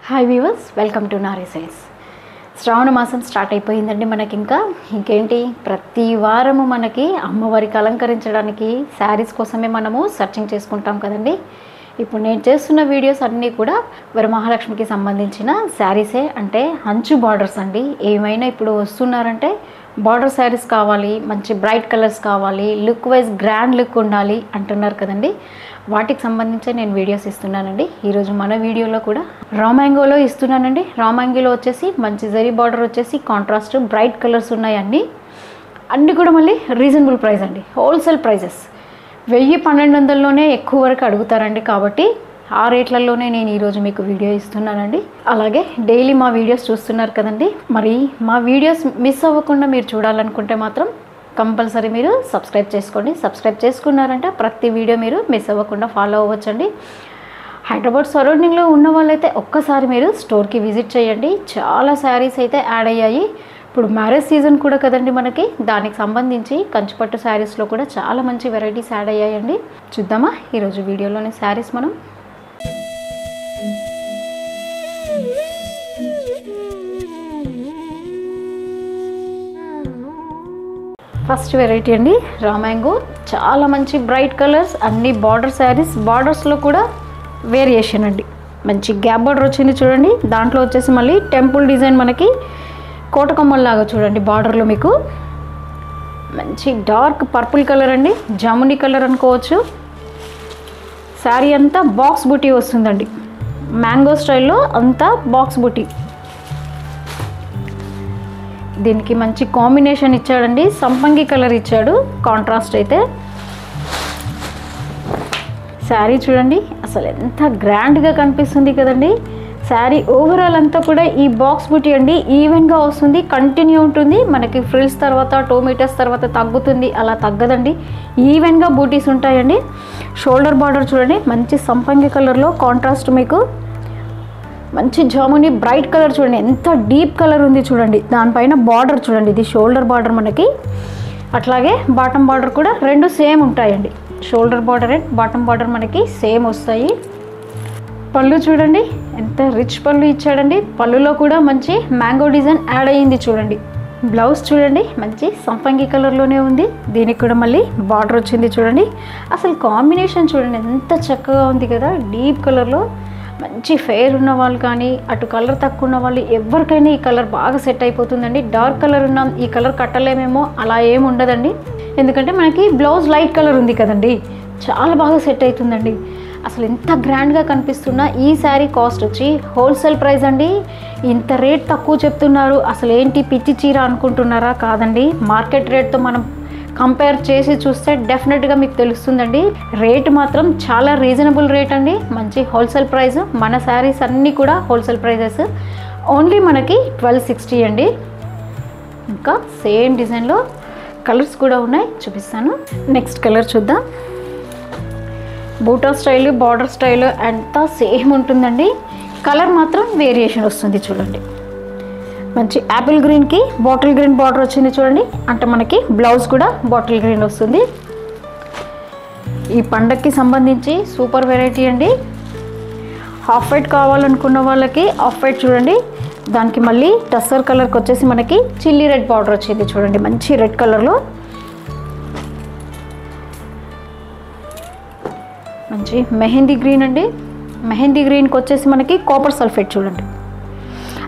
Hi viewers, welcome to Nari sales. శ్రావణ మాసం start అయిపోయిందండి. మనకి ఇంకేంటి ప్రతి వారము మనకి అమ్మవారికి అలంకరించడానికి శారీస్ కోసమే మనము సర్చింగ్ చేసుకుంటాం కదండి. ఇప్పుడు నేను చేస్తున్న వీడియోస్ అన్నీ కూడా వరమహాలక్ష్మికి సంబంధించిన శారీసే, అంటే అంచు బార్డర్స్ అండి. ఏమైనా ఇప్పుడు వస్తున్నారంటే బార్డర్ శారీస్ కావాలి, మంచి బ్రైట్ కలర్స్ కావాలి, లుక్ వైజ్ గ్రాండ్ లుక్ ఉండాలి అంటున్నారు కదండి. వాటికి సంబంధించి నేను వీడియోస్ ఇస్తున్నానండి. ఈరోజు మన వీడియోలో కూడా రా మ్యాంగోలో ఇస్తున్నానండి. రా మ్యాంగోలో వచ్చేసి మంచి జరీ బార్డర్ వచ్చేసి కాంట్రాస్ట్ బ్రైట్ కలర్స్ ఉన్నాయి. అన్నీ కూడా మళ్ళీ రీజనబుల్ ప్రైస్ అండి, హోల్సేల్ ప్రైజెస్. 1000-1200లోనే ఎక్కువ వరకు అడుగుతారండి. కాబట్టి ఆ రేట్లలోనే నేను ఈరోజు మీకు వీడియో ఇస్తున్నానండి. అలాగే డైలీ మా వీడియోస్ చూస్తున్నారు కదండి. మరి మా వీడియోస్ మిస్ అవ్వకుండా మీరు చూడాలనుకుంటే మాత్రం కంపల్సరీ మీరు సబ్స్క్రైబ్ చేసుకోండి. సబ్స్క్రైబ్ చేసుకున్నారంటే ప్రతి వీడియో మీరు మిస్ అవ్వకుండా ఫాలో అవ్వచ్చండి. హైదరాబాద్ సరౌండింగ్లో ఉన్న వాళ్ళైతే ఒక్కసారి మీరు స్టోర్కి విజిట్ చేయండి. చాలా శారీస్ అయితే యాడ్ అయ్యాయి. ఇప్పుడు మ్యారేజ్ సీజన్ కూడా కదండి మనకి. దానికి సంబంధించి కంచిపట్టు శారీస్లో కూడా చాలా మంచి వెరైటీస్ యాడ్ అయ్యాయండి. చూద్దామా ఈరోజు వీడియోలోని శారీస్ మనం. ఫస్ట్ వెరైటీ అండి రా మ్యాంగో. చాలా మంచి బ్రైట్ కలర్స్, అన్ని బార్డర్ శారీస్. బార్డర్స్లో కూడా వేరియేషన్ అండి. మంచి గ్యాప్ బార్డర్ వచ్చింది చూడండి. దాంట్లో వచ్చేసి మళ్ళీ టెంపుల్ డిజైన్ మనకి కోటకొమ్మల్లాగా చూడండి. బార్డర్లో మీకు మంచి డార్క్ పర్పుల్ కలర్ అండి, జామునీ కలర్ అనుకోవచ్చు. శారీ అంతా బాక్స్ బుటీ వస్తుందండి. మ్యాంగో స్టైల్లో అంతా బాక్స్ బుటీ. దీనికి మంచి కాంబినేషన్ ఇచ్చాడండి, సంపంగి కలర్ ఇచ్చాడు కాంట్రాస్ట్ అయితే. శారీ చూడండి అసలు ఎంత గ్రాండ్గా కనిపిస్తుంది కదండి. శారీ ఓవరాల్ అంతా కూడా ఈ బాక్స్ బుటీ అండి, ఈవెన్గా వస్తుంది, కంటిన్యూ ఉంటుంది. మనకి ఫ్రిల్స్ తర్వాత 2 మీటర్స్ తర్వాత తగ్గుతుంది, అలా తగ్గదండి. ఈవెన్గా బూటీస్ ఉంటాయండి. షోల్డర్ బార్డర్ చూడండి మంచి సంపంగి కలర్లో కాంట్రాస్ట్, మీకు మంచి జాముని బ్రైట్ కలర్ చూడండి, ఎంత డీప్ కలర్ ఉంది చూడండి. దానిపైన బార్డర్ చూడండి, ఇది షోల్డర్ బార్డర్ మనకి. అట్లాగే బాటమ్ బార్డర్ కూడా రెండు సేమ్ ఉంటాయండి. Shoulder border and bottom border మనకి సేమ్ వస్తాయి. పళ్ళు చూడండి ఎంత రిచ్ పళ్ళు ఇచ్చాడండి. పళ్ళులో కూడా మంచి మ్యాంగో డిజైన్ యాడ్ అయ్యింది చూడండి. బ్లౌజ్ చూడండి మంచి సంపంగి కలర్లోనే ఉంది. దీనికి కూడా మళ్ళీ బార్డర్ వచ్చింది చూడండి. అసలు కాంబినేషన్ చూడండి ఎంత చక్కగా ఉంది కదా. డీప్ కలర్లో మంచి ఫెయిర్ ఉన్న వాళ్ళు కానీ, అటు కలర్ తక్కువ ఉన్న వాళ్ళు ఎవరికైనా ఈ కలర్ బాగా సెట్ అయిపోతుందండి. డార్క్ కలర్ ఉన్నాం ఈ కలర్ కట్టలేమేమో అలా ఏమి ఉండదండి. ఎందుకంటే మనకి బ్లౌజ్ లైట్ కలర్ ఉంది కదండి, చాలా బాగా సెట్ అవుతుందండి. అసలు ఎంత గ్రాండ్గా కనిపిస్తున్నా ఈ శారీ కాస్ట్ వచ్చి హోల్సేల్ ప్రైస్ అండి. ఇంత రేట్ తక్కువ చెప్తున్నారు, అసలు ఏంటి పిచ్చి చీర అనుకుంటున్నారా? కాదండి, మార్కెట్ రేట్తో మనం కంపేర్ చేసి చూస్తే డెఫినెట్గా మీకు తెలుస్తుందండి. రేట్ మాత్రం చాలా రీజనబుల్ రేట్ అండి, మంచి హోల్సేల్ ప్రైస్. మన శారీస్ అన్నీ కూడా హోల్సేల్ ప్రైజెస్. ఓన్లీ మనకి 1260 అండి. ఇంకా సేమ్ డిజైన్లో కలర్స్ కూడా ఉన్నాయి, చూపిస్తాను. నెక్స్ట్ కలర్ చూద్దాం. బూటా స్టైల్, బార్డర్ స్టైల్ అంతా సేమ్ ఉంటుందండి. కలర్ మాత్రం వేరియేషన్ వస్తుంది చూడండి. మంచి యాపిల్ గ్రీన్కి బాటిల్ గ్రీన్ బార్డర్ వచ్చింది చూడండి. అంటే మనకి బ్లౌజ్ కూడా బాటిల్ గ్రీన్ వస్తుంది. ఈ పండగకి సంబంధించి సూపర్ వెరైటీ అండి. హాఫ్ వైట్ కావాలనుకున్న వాళ్ళకి హాఫ్ వైట్ చూడండి. దానికి మళ్ళీ టస్సర్ కలర్కి వచ్చేసి మనకి చిల్లీ రెడ్ బార్డర్ వచ్చింది చూడండి, మంచి రెడ్ కలర్లో. మంచి మెహందీ గ్రీన్ అండి. మెహందీ గ్రీన్కి వచ్చేసి మనకి కాపర్ సల్ఫేట్ చూడండి.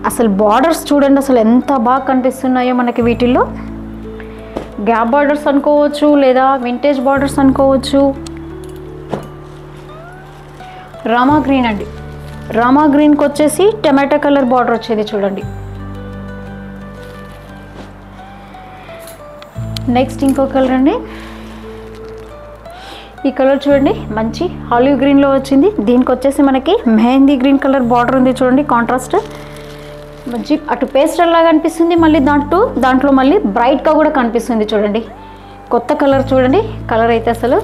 అసలు బార్డర్స్ చూడండి అసలు ఎంత బాగా కనిపిస్తున్నాయో మనకి. వీటిల్లో గ్యాప్ బార్డర్స్ అనుకోవచ్చు, లేదా వింటేజ్ బార్డర్స్ అనుకోవచ్చు. రామా గ్రీన్ అండి. రామా గ్రీన్కి వచ్చేసి టమాటో కలర్ బార్డర్ వచ్చేది చూడండి. నెక్స్ట్ ఇంకో కలర్ అండి. ఈ కలర్ చూడండి మంచి ఆలివ్ గ్రీన్లో వచ్చింది. దీనికి వచ్చేసి మనకి మెహందీ గ్రీన్ కలర్ బార్డర్ ఉంది చూడండి, కాంట్రాస్ట్. మంచి అటు పేస్టల్ లాగా అనిపిస్తుంది, మళ్ళీ దాంట్లో మళ్ళీ బ్రైట్గా కూడా కనిపిస్తుంది చూడండి. కొత్త కలర్ చూడండి, కలర్ అయితే అసలు.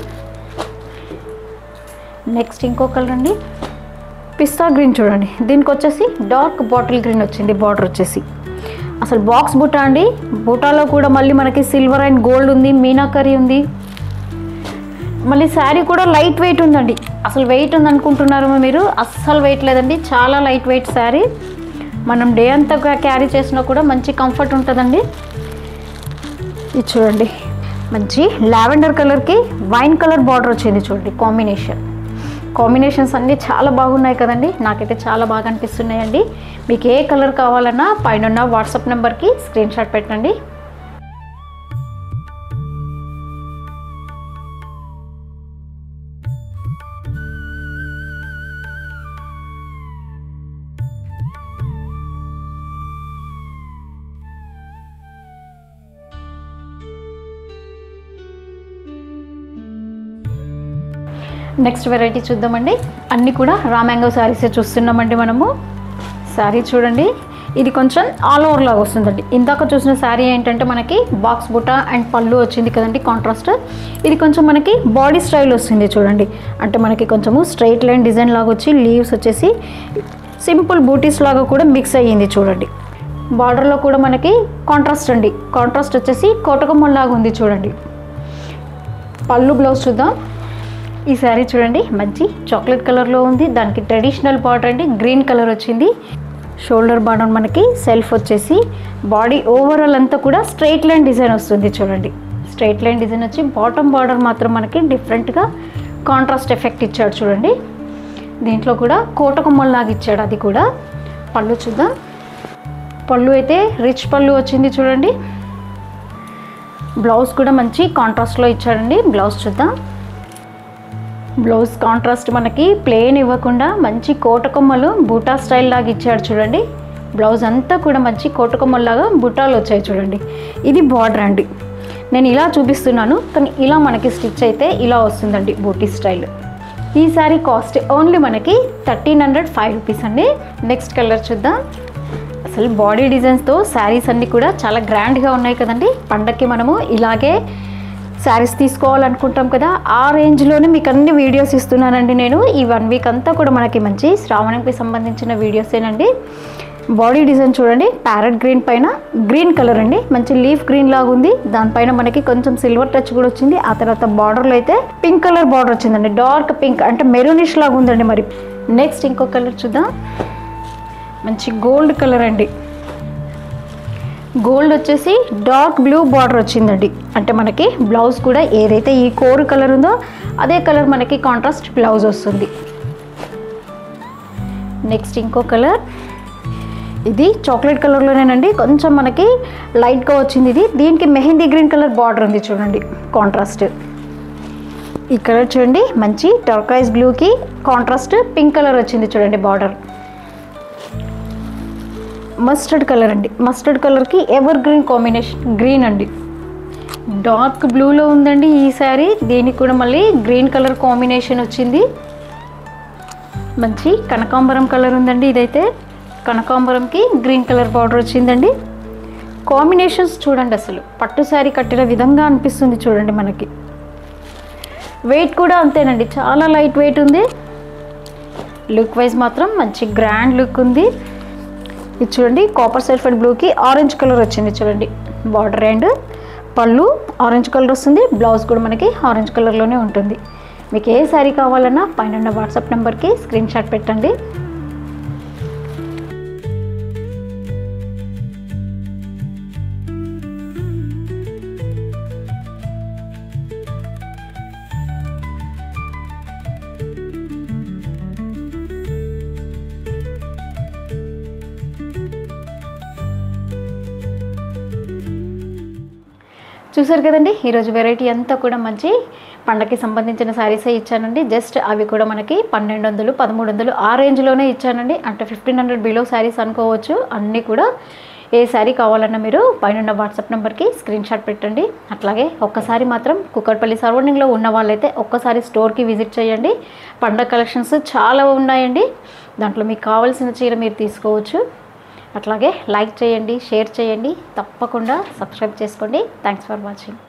నెక్స్ట్ ఇంకో కలర్ అండి, పిస్తా గ్రీన్ చూడండి. దీనికి వచ్చేసి డార్క్ బాటిల్ గ్రీన్ వచ్చింది బార్డర్ వచ్చేసి. అసలు బాక్స్ బూటా అండి. బూటాలో కూడా మళ్ళీ మనకి సిల్వర్ అండ్ గోల్డ్ ఉంది, మీనాకరీ ఉంది. మళ్ళీ శారీ కూడా లైట్ వెయిట్ ఉందండి. అసలు వెయిట్ ఉంది అనుకుంటున్నారు మీరు, అస్సలు వెయిట్ లేదండి, చాలా లైట్ వెయిట్ శారీ. మనం డే అంతా క్యారీ చేసినా కూడా మంచి కంఫర్ట్ ఉంటుందండి. ఇది చూడండి, మంచి లావెండర్ కలర్కి వైన్ కలర్ బార్డర్ వచ్చింది చూడండి. కాంబినేషన్స్ అన్నీ చాలా బాగున్నాయి కదండి, నాకైతే చాలా బాగా అనిపిస్తున్నాయండి. మీకు ఏ కలర్ కావాలన్నా పైన వాట్సాప్ నెంబర్కి స్క్రీన్ షాట్ పెట్టండి. నెక్స్ట్ వెరైటీ చూద్దామండి. అన్నీ కూడా రా మ్యాంగో శారీసే చూస్తున్నామండి మనము. శారీ చూడండి, ఇది కొంచెం ఆల్ ఓవర్ లాగా వస్తుందండి. ఇందాక చూసిన శారీ ఏంటంటే మనకి బాక్స్ బుటా అండ్ పళ్ళు వచ్చింది కదండి కాంట్రాస్ట్. ఇది కొంచెం మనకి బాడీ స్టైల్ వస్తుంది చూడండి. అంటే మనకి కొంచెము స్ట్రైట్ లైన్ డిజైన్ లాగా వచ్చి లీవ్స్ వచ్చేసి సింపుల్ బూటీస్ లాగా కూడా మిక్స్ అయ్యింది చూడండి. బార్డర్లో కూడా మనకి కాంట్రాస్ట్ అండి, కాంట్రాస్ట్ వచ్చేసి కోటకొమ్మల్ లాగా ఉంది చూడండి. పళ్ళు బ్లౌజ్ చూద్దాం. ఈ శారీ చూడండి, మంచి చాక్లెట్ కలర్లో ఉంది, దానికి ట్రెడిషనల్ బార్డర్ అండి, గ్రీన్ కలర్ వచ్చింది. షోల్డర్ బార్డర్ మనకి సెల్ఫ్ వచ్చేసి బాడీ ఓవరాల్ అంతా కూడా స్ట్రైట్ లైన్ డిజైన్ వస్తుంది చూడండి. స్ట్రైట్ లైన్ డిజైన్ వచ్చి బాటమ్ బార్డర్ మాత్రం మనకి డిఫరెంట్గా కాంట్రాస్ట్ ఎఫెక్ట్ ఇచ్చాడు చూడండి. దీంట్లో కూడా కోటకొమ్మల్ లాగా ఇచ్చాడు. అది కూడా పళ్ళు చూద్దాం. పళ్ళు అయితే రిచ్ పళ్ళు వచ్చింది చూడండి. బ్లౌజ్ కూడా మంచి కాంట్రాస్ట్లో ఇచ్చాడండి. బ్లౌజ్ చూద్దాం. బ్లౌజ్ కాంట్రాస్ట్ మనకి ప్లెయిన్ ఇవ్వకుండా మంచి కోటకొమ్మలు బూటా స్టైల్ లాగా ఇచ్చాడు చూడండి. బ్లౌజ్ అంతా కూడా మంచి కోటకొమ్మల్లాగా బుటాలు వచ్చాయి చూడండి. ఇది బార్డర్ అండి, నేను ఇలా చూపిస్తున్నాను కానీ ఇలా మనకి స్టిచ్ అయితే ఇలా వస్తుందండి బూటీ స్టైల్. ఈ శారీ కాస్ట్ ఓన్లీ మనకి 1305 రూపీస్ అండి. నెక్స్ట్ కలర్ చూద్దాం. అసలు బాడీ డిజైన్స్తో శారీస్ అన్నీ కూడా చాలా గ్రాండ్గా ఉన్నాయి కదండి. పండగకి మనము ఇలాగే శారీస్ తీసుకోవాలనుకుంటాం కదా, ఆ రేంజ్లోనే మీకు అన్ని వీడియోస్ ఇస్తున్నానండి నేను. ఈ 1 వీక్ అంతా కూడా మనకి మంచి శ్రావణంకి సంబంధించిన వీడియోసేనండి. బాడీ డిజైన్ చూడండి, ప్యారెట్ గ్రీన్ పైన గ్రీన్ కలర్ అండి, మంచి లీఫ్ గ్రీన్ లాగా ఉంది. దానిపైన మనకి కొంచెం సిల్వర్ టచ్ కూడా వచ్చింది. ఆ తర్వాత బార్డర్లో అయితే పింక్ కలర్ బార్డర్ వచ్చిందండి, డార్క్ పింక్ అంటే మెరూనిష్ లాగా ఉందండి. మరి నెక్స్ట్ ఇంకో కలర్ చూద్దాం. మంచి గోల్డ్ కలర్ అండి, గోల్డ్ వచ్చేసి డార్క్ బ్లూ బార్డర్ వచ్చిందండి. అంటే మనకి బ్లౌజ్ కూడా ఏదైతే ఈ కోర్ కలర్ ఉందో అదే కలర్ మనకి కాంట్రాస్ట్ బ్లౌజ్ వస్తుంది. నెక్స్ట్ ఇంకో కలర్, ఇది చాక్లెట్ కలర్లోనేనండి, కొంచెం మనకి లైట్గా వచ్చింది ఇది. దీనికి మెహందీ గ్రీన్ కలర్ బార్డర్ ఉంది చూడండి కాంట్రాస్ట్. ఈ కలర్ చూడండి, మంచి టర్కాయిస్ బ్లూకి కాంట్రాస్ట్ పింక్ కలర్ వచ్చింది చూడండి బార్డర్. మస్టర్డ్ కలర్ అండి, మస్టర్డ్ కలర్కి ఎవర్ గ్రీన్ కాంబినేషన్ గ్రీన్ అండి. డార్క్ బ్లూలో ఉందండి ఈ శారీ, దీనికి కూడా మళ్ళీ గ్రీన్ కలర్ కాంబినేషన్ వచ్చింది. మంచి కనకాంబరం కలర్ ఉందండి, ఇదైతే కనకాంబరంకి గ్రీన్ కలర్ బార్డర్ వచ్చిందండి. కాంబినేషన్స్ చూడండి, అసలు పట్టు శారీ కట్టిన విధంగా అనిపిస్తుంది చూడండి. మనకి వెయిట్ కూడా అంతేనండి, చాలా లైట్ వెయిట్ ఉంది. లుక్ వైజ్ మాత్రం మంచి గ్రాండ్ లుక్ ఉంది. ఇది చూడండి, కాపర్ సల్ఫేట్ బ్లూకి ఆరెంజ్ కలర్ వచ్చింది చూడండి బార్డర్. అండ్ పళ్ళు ఆరెంజ్ కలర్ వస్తుంది, బ్లౌజ్ కూడా మనకి ఆరెంజ్ కలర్లోనే ఉంటుంది. మీకు ఏ శారీ కావాలన్నా పైన వాట్సాప్ నెంబర్కి స్క్రీన్ షాట్ పెట్టండి. చూసారు కదండి, ఈరోజు వెరైటీ అంతా కూడా మంచి పండగకి సంబంధించిన శారీసే ఇచ్చానండి. జస్ట్ అవి కూడా మనకి 1200, 1300 ఆ రేంజ్లోనే ఇచ్చానండి. అంటే 1500 బిలో శారీస్ అనుకోవచ్చు. అన్నీ కూడా ఏ శారీ కావాలన్నా మీరు పైన వాట్సాప్ నెంబర్కి స్క్రీన్ షాట్ పెట్టండి. అట్లాగే ఒక్కసారి మాత్రం కుక్కట్పల్లి సరౌండింగ్లో ఉన్న వాళ్ళైతే ఒక్కసారి స్టోర్కి విజిట్ చేయండి. పండగ కలెక్షన్స్ చాలా ఉన్నాయండి, దాంట్లో మీకు కావాల్సిన చీర మీరు తీసుకోవచ్చు. అట్లాగే లైక్ చేయండి, షేర్ చేయండి, తప్పకుండా సబ్స్క్రైబ్ చేసుకోండి. Thanks for watching.